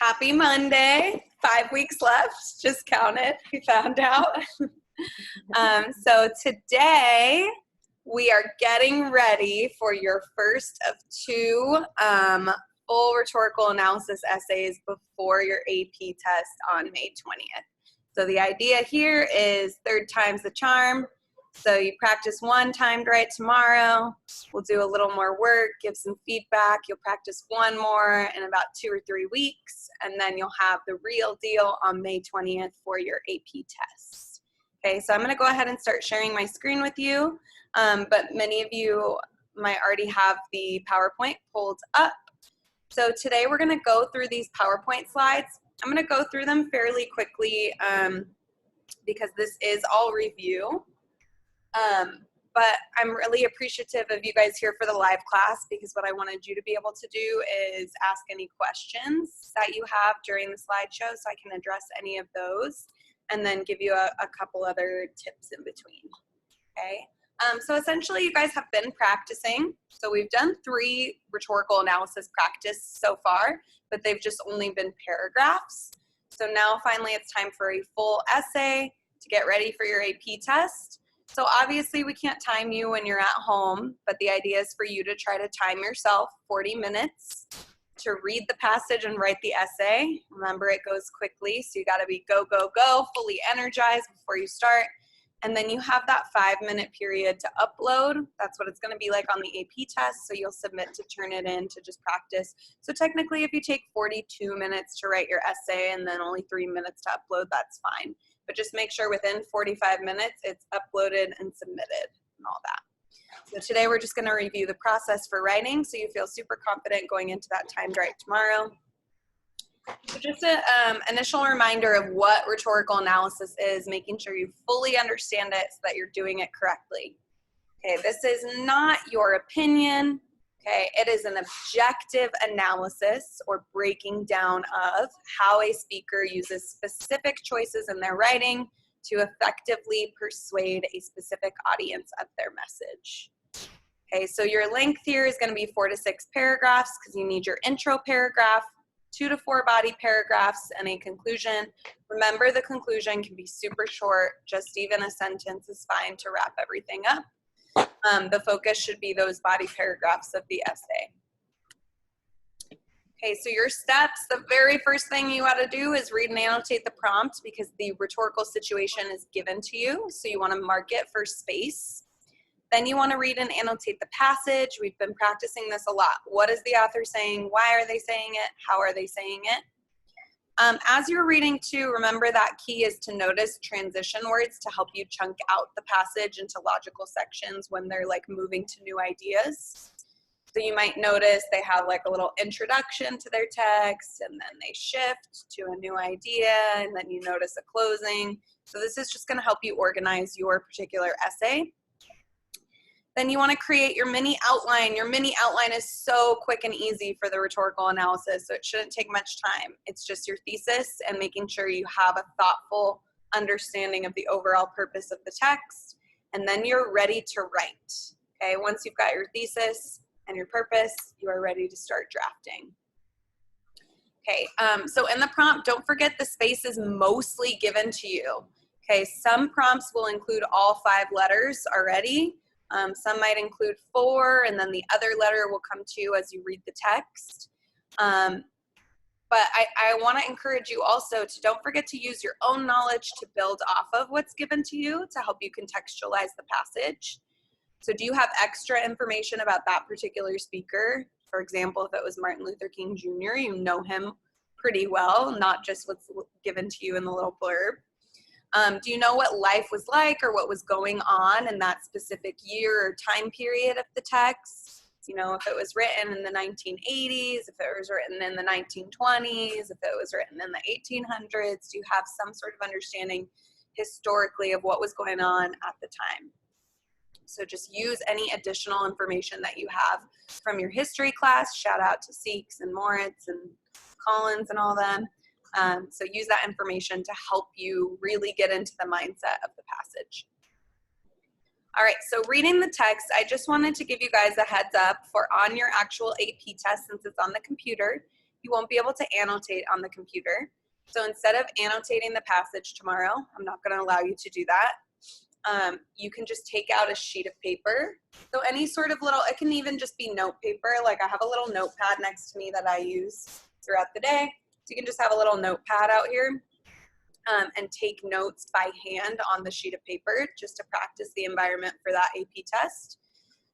Happy Monday. 5 weeks left. Just counted. We found out. So today we are getting ready for your first of two full rhetorical analysis essays before your AP test on May 20th. So the idea here is third time's the charm. So you practice one timed right tomorrow. We'll do a little more work, give some feedback. You'll practice one more in about 2 or 3 weeks, and then you'll have the real deal on May 20th for your AP test. Okay, so I'm going to go ahead and start sharing my screen with you, but many of you might already have the PowerPoint pulled up. So today we're going to go through these PowerPoint slides. I'm going to go through them fairly quickly because this is all review. But I'm really appreciative of you guys here for the live class, because what I wanted you to be able to do is ask any questions that you have during the slideshow so I can address any of those and then give you a couple other tips in between. Okay. So essentially you guys have been practicing. So we've done 3 rhetorical analysis practice so far, but they've just only been paragraphs. So now finally it's time for a full essay to get ready for your AP test. So obviously we can't time you when you're at home, but the idea is for you to try to time yourself 40 minutes to read the passage and write the essay. Remember, it goes quickly, so you gotta be go, go, go, fully energized before you start. And then you have that 5-minute period to upload. That's what it's gonna be like on the AP test, so you'll submit to turn it in to just practice. So technically if you take 42 minutes to write your essay and then only 3 minutes to upload, that's fine. But just make sure within 45 minutes it's uploaded and submitted and all that. So today we're just going to review the process for writing so you feel super confident going into that timed right tomorrow. So just an initial reminder of what rhetorical analysis is, making sure you fully understand it so that you're doing it correctly. Okay, this is not your opinion. Okay, it is an objective analysis or breaking down of how a speaker uses specific choices in their writing to effectively persuade a specific audience of their message. Okay, so your length here is going to be 4 to 6 paragraphs because you need your intro paragraph, 2 to 4 body paragraphs, and a conclusion. Remember, the conclusion can be super short, just even a sentence is fine to wrap everything up. The focus should be those body paragraphs of the essay. Okay, so your steps, the very first thing you ought to do is read and annotate the prompt because the rhetorical situation is given to you. So you want to mark it for space. Then you want to read and annotate the passage. We've been practicing this a lot. What is the author saying? Why are they saying it? How are they saying it? As you're reading too, remember that key is to notice transition words to help you chunk out the passage into logical sections when they're like moving to new ideas. So you might notice they have like a little introduction to their text, and then they shift to a new idea, and then you notice a closing. So this is just going to help you organize your particular essay. Then you want to create your mini outline. Your mini outline is so quick and easy for the rhetorical analysis, so it shouldn't take much time. It's just your thesis and making sure you have a thoughtful understanding of the overall purpose of the text, and then you're ready to write. Okay, once you've got your thesis and your purpose, you are ready to start drafting. Okay, so in the prompt, don't forget the space is mostly given to you. Okay, some prompts will include all 5 letters already. Some might include 4, and then the other letter will come to you as you read the text. But I want to encourage you also to don't forget to use your own knowledge to build off of what's given to you to help you contextualize the passage. So do you have extra information about that particular speaker? For example, if it was Martin Luther King Jr., you know him pretty well, not just what's given to you in the little blurb. Do you know what life was like or what was going on in that specific year or time period of the text? You know, if it was written in the 1980s, if it was written in the 1920s, if it was written in the 1800s, do you have some sort of understanding historically of what was going on at the time? So just use any additional information that you have from your history class. Shout out to Seeks and Moritz and Collins and all them. So use that information to help you really get into the mindset of the passage. All right, so reading the text, I just wanted to give you guys a heads up for on your actual AP test, since it's on the computer, you won't be able to annotate on the computer. So instead of annotating the passage tomorrow, I'm not going to allow you to do that. You can just take out a sheet of paper. So any sort of little, it can even just be note paper. Like I have a little notepad next to me that I use throughout the day. So you can just have a little notepad out here and take notes by hand on the sheet of paper just to practice the environment for that AP test.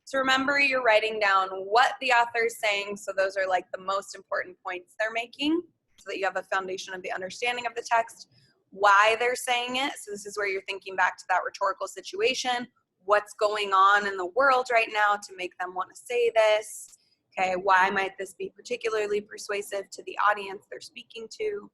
So remember, you're writing down what the author is saying. So those are like the most important points they're making so that you have a foundation of the understanding of the text, why they're saying it. So this is where you're thinking back to that rhetorical situation. What's going on in the world right now to make them want to say this? Okay, why might this be particularly persuasive to the audience they're speaking to?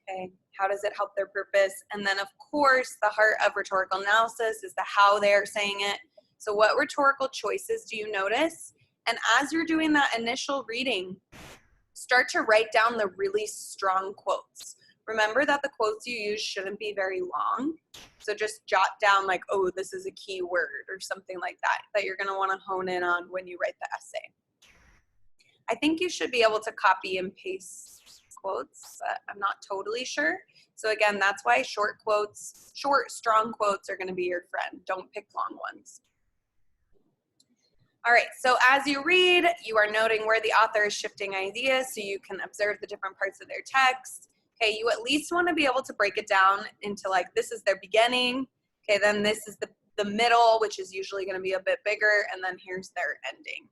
Okay, how does it help their purpose? And then of course, the heart of rhetorical analysis is the how they are saying it. So what rhetorical choices do you notice? And as you're doing that initial reading, start to write down the really strong quotes. Remember that the quotes you use shouldn't be very long. So just jot down like, oh, this is a key word or something like that, that you're gonna wanna hone in on when you write the essay. I think you should be able to copy and paste quotes, but I'm not totally sure. So again, that's why short quotes, short, strong quotes are gonna be your friend. Don't pick long ones. All right, so as you read, you are noting where the author is shifting ideas so you can observe the different parts of their text. Okay, you at least want to be able to break it down into like, this is their beginning. Okay, then this is the middle, which is usually going to be a bit bigger, and then here's their ending.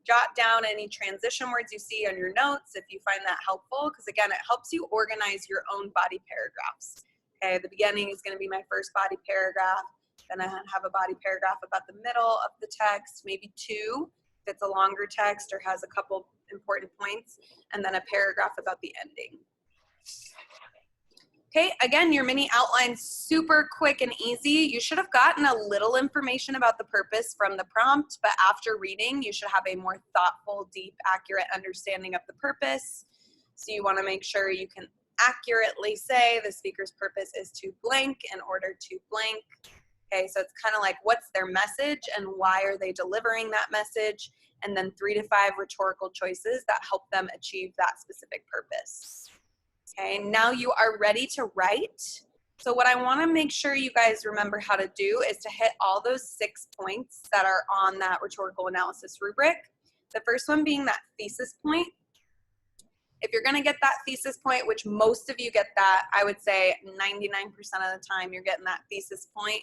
Jot down any transition words you see on your notes if you find that helpful, because again, it helps you organize your own body paragraphs. Okay, the beginning is going to be my first body paragraph. Then I have a body paragraph about the middle of the text, maybe two, if it's a longer text or has a couple important points, and then a paragraph about the ending. Okay, again, your mini outline's super quick and easy. You should have gotten a little information about the purpose from the prompt, but after reading, you should have a more thoughtful, deep, accurate understanding of the purpose. So you want to make sure you can accurately say the speaker's purpose is to blank in order to blank. Okay, so it's kind of like what's their message and why are they delivering that message, and then 3 to 5 rhetorical choices that help them achieve that specific purpose. Okay, now you are ready to write. So what I want to make sure you guys remember how to do is to hit all those 6 points that are on that rhetorical analysis rubric. The first one being that thesis point. If you're going to get that thesis point, which most of you get that, I would say 99% of the time you're getting that thesis point.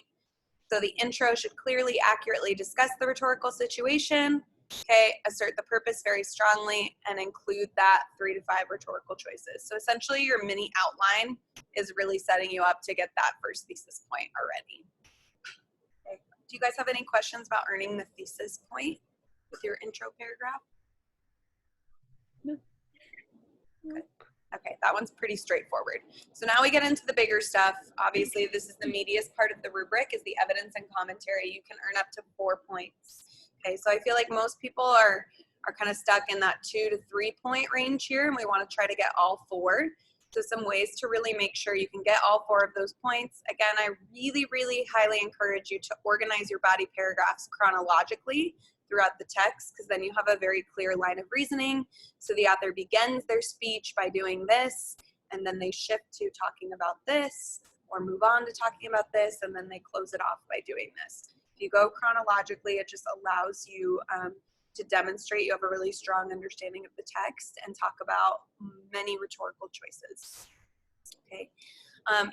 So the intro should clearly, accurately discuss the rhetorical situation, okay, assert the purpose very strongly, and include that 3 to 5 rhetorical choices. So essentially your mini outline is really setting you up to get that first thesis point already. Okay. Do you guys have any questions about earning the thesis point with your intro paragraph? No. Okay. Okay, that one's pretty straightforward. So now we get into the bigger stuff. Obviously, this is the meatiest part of the rubric, is the evidence and commentary. You can earn up to 4 points. Okay, so I feel like most people are kind of stuck in that 2 to 3 point range here, and we want to try to get all 4. So some ways to really make sure you can get all 4 of those points. Again, I really, really highly encourage you to organize your body paragraphs chronologically throughout the text, because then you have a very clear line of reasoning. So the author begins their speech by doing this, and then they shift to talking about this, or move on to talking about this, and then they close it off by doing this. If you go chronologically, it just allows you to demonstrate you have a really strong understanding of the text and talk about many rhetorical choices. Okay.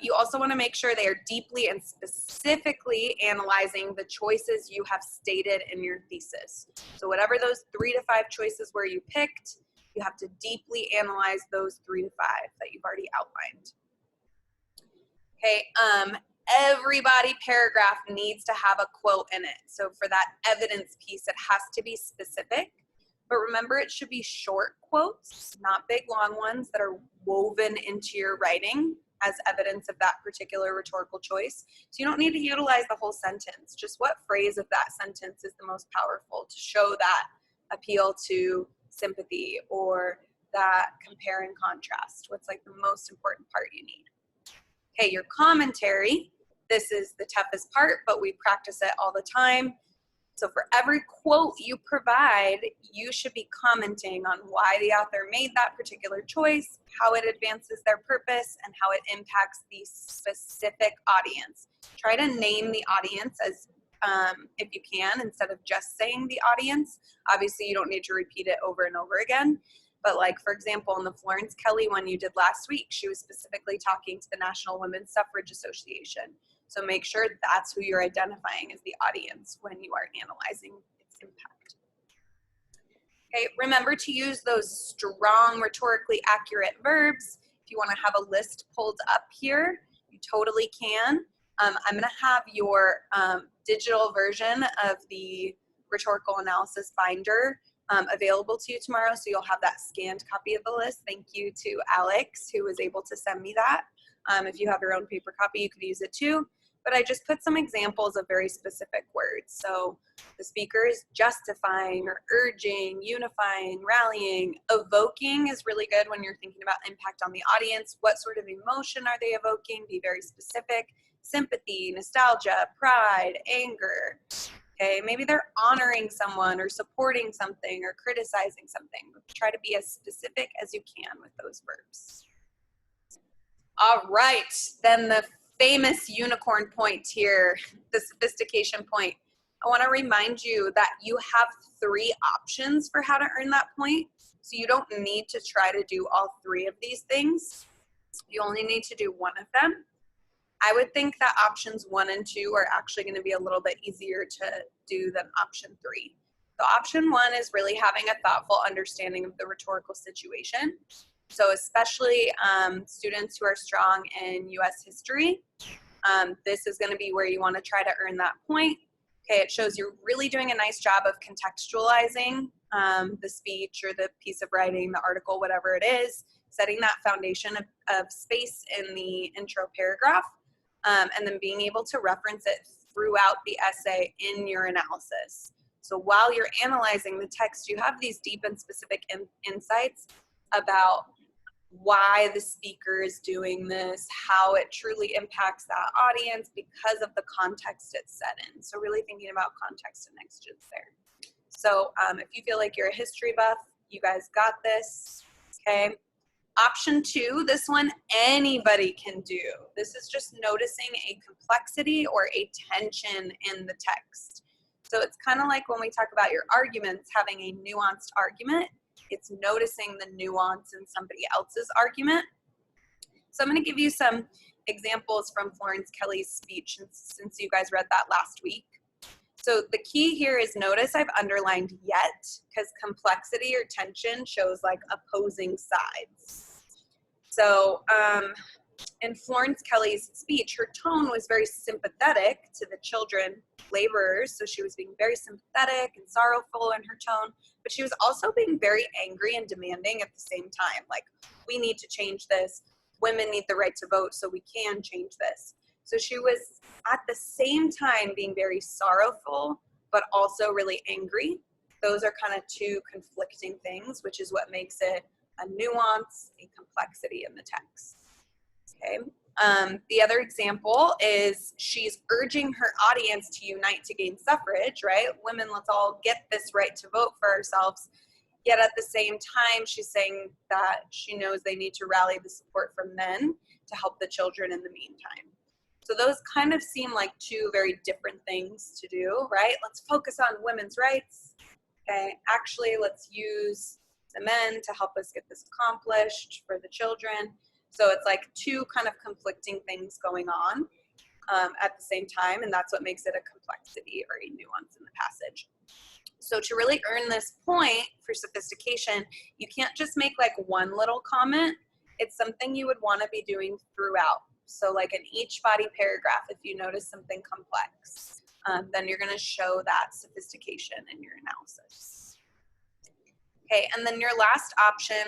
You also want to make sure they are deeply and specifically analyzing the choices you have stated in your thesis. So whatever those 3 to 5 choices were you picked, you have to deeply analyze those 3 to 5 that you've already outlined. Okay, every body paragraph needs to have a quote in it. So for that evidence piece, it has to be specific. But remember, it should be short quotes, not big long ones that are woven into your writing as evidence of that particular rhetorical choice. So you don't need to utilize the whole sentence. Just what phrase of that sentence is the most powerful to show that appeal to sympathy or that compare and contrast. What's like the most important part you need. Okay, your commentary. This is the toughest part, but we practice it all the time. So for every quote you provide, you should be commenting on why the author made that particular choice, how it advances their purpose, and how it impacts the specific audience. Try to name the audience as if you can, instead of just saying the audience. Obviously, you don't need to repeat it over and over again. But like, for example, in the Florence Kelly one you did last week, she was specifically talking to the National Women's Suffrage Association. So make sure that's who you're identifying as the audience when you are analyzing its impact. Okay, remember to use those strong, rhetorically accurate verbs. If you want to have a list pulled up here, you totally can. I'm going to have your digital version of the rhetorical analysis binder available to you tomorrow, so you'll have that scanned copy of the list. Thank you to Alex, who was able to send me that. If you have your own paper copy, you could use it too. But I just put some examples of very specific words. So the speaker is justifying or urging, unifying, rallying. Evoking is really good when you're thinking about impact on the audience. What sort of emotion are they evoking? Be very specific. Sympathy, nostalgia, pride, anger. Okay, maybe they're honoring someone or supporting something or criticizing something. Try to be as specific as you can with those verbs. All right, then the famous unicorn point here, the sophistication point. I want to remind you that you have 3 options for how to earn that point. So you don't need to try to do all 3 of these things. You only need to do 1 of them. I would think that options 1 and 2 are actually going to be a little bit easier to do than option 3. So option 1 is really having a thoughtful understanding of the rhetorical situation. So especially students who are strong in U.S. history, this is going to be where you want to try to earn that point. Okay, it shows you're really doing a nice job of contextualizing the speech or the piece of writing, the article, whatever it is, setting that foundation of space in the intro paragraph, and then being able to reference it throughout the essay in your analysis. So while you're analyzing the text, you have these deep and specific insights about why the speaker is doing this, how it truly impacts that audience because of the context it's set in. So really thinking about context and exegesis there. So if you feel like you're a history buff, you guys got this, okay? Option 2, this one anybody can do. This is just noticing a complexity or a tension in the text. So it's kind of like when we talk about your arguments, having a nuanced argument. It's noticing the nuance in somebody else's argument. So I'm going to give you some examples from Florence Kelly's speech since you guys read that last week. So the key here is notice I've underlined yet, because complexity or tension shows like opposing sides. So in Florence Kelly's speech, her tone was very sympathetic to the children laborers. So she was being very sympathetic and sorrowful in her tone, but she was also being very angry and demanding at the same time. Like, we need to change this. Women need the right to vote, so we can change this. So she was at the same time being very sorrowful, but also really angry. Those are kind of 2 conflicting things, which is what makes it a nuance, a complexity in the text. Okay. The other example is she's urging her audience to unite to gain suffrage, right? Women, let's all get this right to vote for ourselves. Yet at the same time, she's saying that she knows they need to rally the support from men to help the children in the meantime. So those kind of seem like 2 very different things to do, right? Let's focus on women's rights. Okay, actually, let's use the men to help us get this accomplished for the children. So it's like 2 kind of conflicting things going on at the same time, and that's what makes it a complexity or a nuance in the passage. So to really earn this point for sophistication, you can't just make like 1 little comment. It's something you would want to be doing throughout. So like in each body paragraph, if you notice something complex, then you're going to show that sophistication in your analysis. Okay, and then your last option,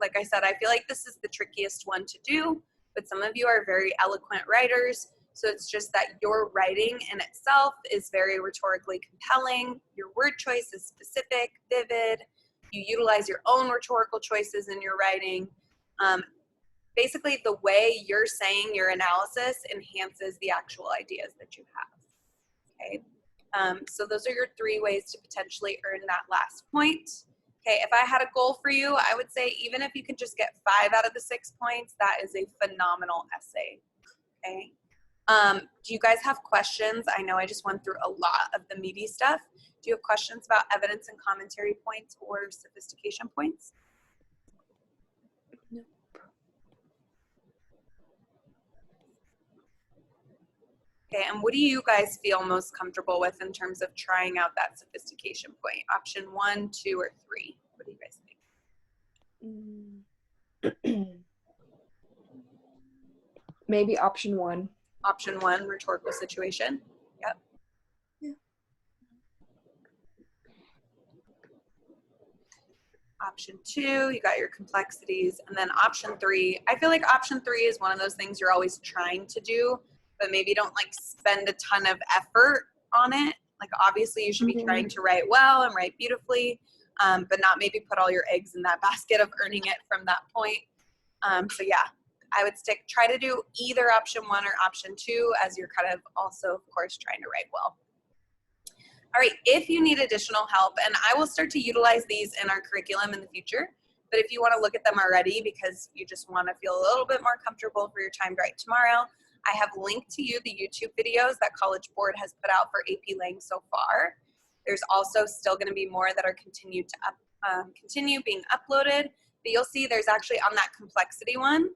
like I said, I feel like this is the trickiest one to do, but some of you are very eloquent writers, so it's just that your writing in itself is very rhetorically compelling, your word choice is specific, vivid, you utilize your own rhetorical choices in your writing. Basically, the way you're saying your analysis enhances the actual ideas that you have, okay? So those are your 3 ways to potentially earn that last point. Okay, if I had a goal for you, I would say even if you can just get 5 out of the 6 points, that is a phenomenal essay. Okay. Do you guys have questions? I know I just went through a lot of the meaty stuff. Do you have questions about evidence and commentary points or sophistication points? Nope. Okay, and what do you guys feel most comfortable with in terms of trying out that sophistication point? Option 1, 2, or 3? What do you guys think? Maybe option 1. Option 1, rhetorical situation. Yep. Yeah. Option 2, you got your complexities. And then option 3, I feel like option 3 is one of those things you're always trying to do, but maybe don't like spend a ton of effort on it. Like obviously you should be trying to write well and write beautifully, but not maybe put all your eggs in that basket of earning it from that point. So yeah, I would try to do either option 1 or option 2 as you're kind of also, of course, trying to write well. All right, if you need additional help, and I will start to utilize these in our curriculum in the future, but if you want to look at them already because you just want to feel a little bit more comfortable for your time to write tomorrow, I have linked to you the YouTube videos that College Board has put out for AP Lang so far. There's also still going to be more that are continue being uploaded, but you'll see there's actually on that complexity one,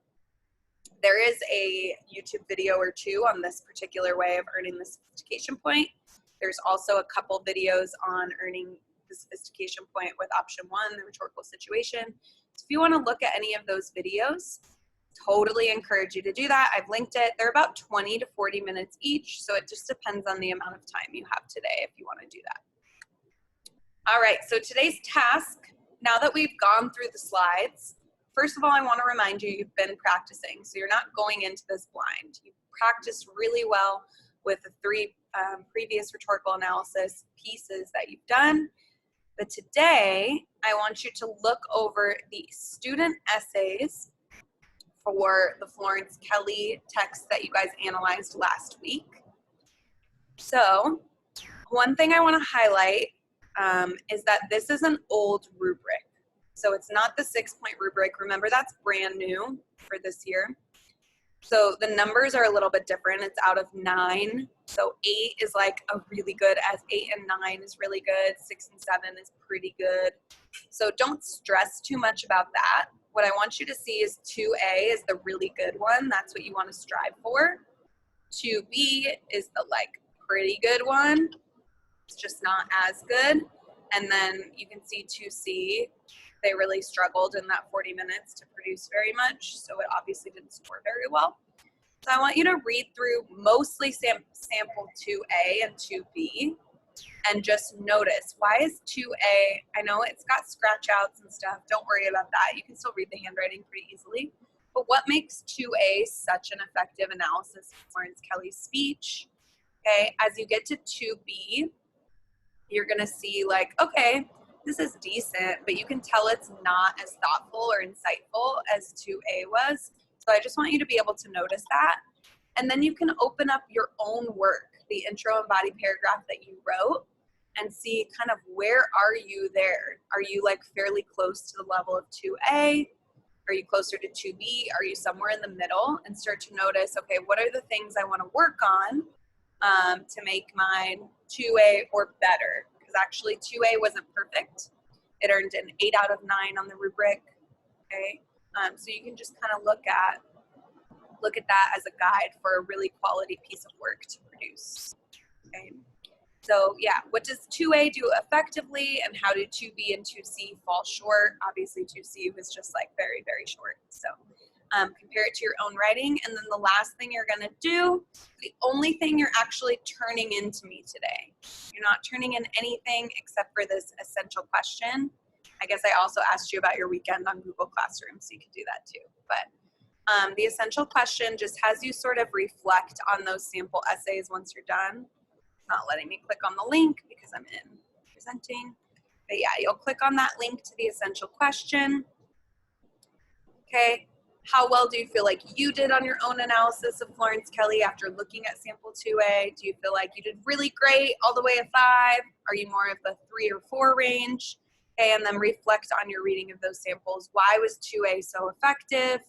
there is a YouTube video or 2 on this particular way of earning the sophistication point. There's also a couple videos on earning the sophistication point with option 1, the rhetorical situation. So if you want to look at any of those videos, totally encourage you to do that. I've linked it. They're about 20 to 40 minutes each, so it just depends on the amount of time you have today if you want to do that. All right, so today's task, now that we've gone through the slides, first of all, I want to remind you you've been practicing, so you're not going into this blind. You've practiced really well with the 3 previous rhetorical analysis pieces that you've done. But today, I want you to look over the student essays for the Florence Kelly text that you guys analyzed last week. So one thing I want to highlight is that this is an old rubric. So it's not the 6-point rubric. Remember, that's brand new for this year. So the numbers are a little bit different. It's out of 9. So 8 is like a really good, as 8 and 9 is really good. 6 and 7 is pretty good. So don't stress too much about that. What I want you to see is 2A is the really good one. That's what you want to strive for. 2B is the like pretty good one. It's just not as good. And then you can see 2C, they really struggled in that 40 minutes to produce very much, so it obviously didn't score very well. So I want you to read through mostly sample 2A and 2B and just notice, why is 2A, I know it's got scratch outs and stuff, don't worry about that, you can still read the handwriting pretty easily, but what makes 2A such an effective analysis of Florence Kelly's speech? Okay, as you get to 2B, you're gonna see like, okay, this is decent, but you can tell it's not as thoughtful or insightful as 2A was. So I just want you to be able to notice that. And then you can open up your own work, the intro and body paragraph that you wrote, and see kind of where are you there? Are you like fairly close to the level of 2A? Are you closer to 2B? Are you somewhere in the middle? And start to notice, okay, what are the things I want to work on to make mine 2A or better? Because actually 2A wasn't perfect. It earned an 8 out of 9 on the rubric. Okay, so you can just kind of look at that as a guide for a really quality piece of work to produce. Okay, so yeah, what does 2A do effectively, and how did 2B and 2C fall short? Obviously 2C was just like very, very short. So compare it to your own writing. And then the last thing you're gonna do, the only thing you're actually turning into me today, you're not turning in anything except for this essential question. I guess I also asked you about your weekend on Google Classroom, so you could do that too. But the essential question just has you sort of reflect on those sample essays once you're done. It's not letting me click on the link because I'm in presenting. But yeah, you'll click on that link to the essential question. Okay, how well do you feel like you did on your own analysis of Florence Kelly after looking at sample 2A? Do you feel like you did really great all the way a 5? Are you more of the 3 or 4 range? Okay, and then reflect on your reading of those samples. Why was 2A so effective?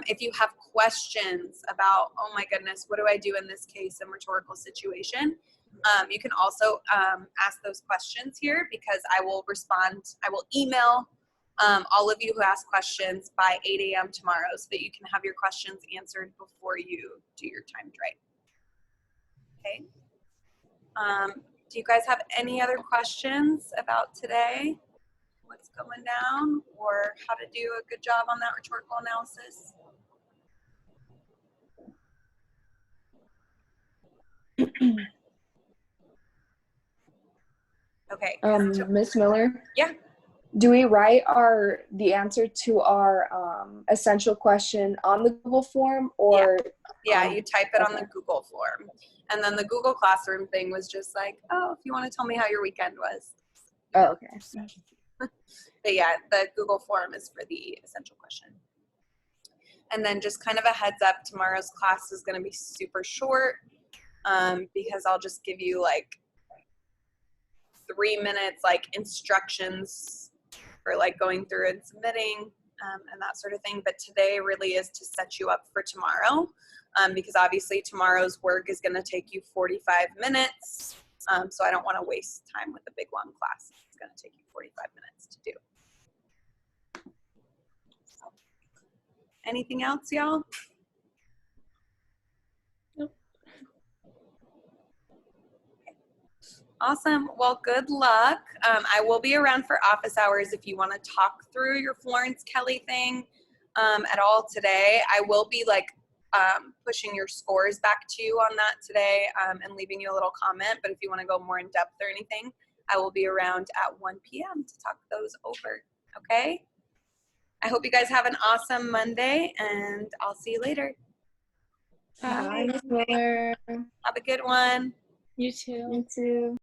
If you have questions about, oh my goodness, what do I do in this case in rhetorical situation? You can also ask those questions here, because I will email all of you who ask questions by 8 a.m. tomorrow, so that you can have your questions answered before you do your timed write. Okay. Do you guys have any other questions about today? What's going down, or how to do a good job on that rhetorical analysis? Okay. Miss Miller? Yeah. Do we write the answer to our essential question on the Google form, or? Yeah, you type it on okay. the Google form. And then the Google Classroom thing was just like, oh, if you want to tell me how your weekend was. Oh, okay. But yeah, the Google form is for the essential question. And then just kind of a heads up, tomorrow's class is going to be super short, because I'll just give you like 3 minutes like instructions for like going through and submitting and that sort of thing. But today really is to set you up for tomorrow, because obviously tomorrow's work is going to take you 45 minutes. So I don't want to waste time with a big long class. It's going to take you 45 minutes to do. So, anything else, y'all? Awesome. Well, good luck. I will be around for office hours if you want to talk through your Florence Kelly thing at all today. I will be like pushing your scores back to you on that today and leaving you a little comment. But if you want to go more in depth or anything, I will be around at 1 p.m. to talk those over. Okay? I hope you guys have an awesome Monday, and I'll see you later. Bye, Miss Miller. Have a good one. You too. You too.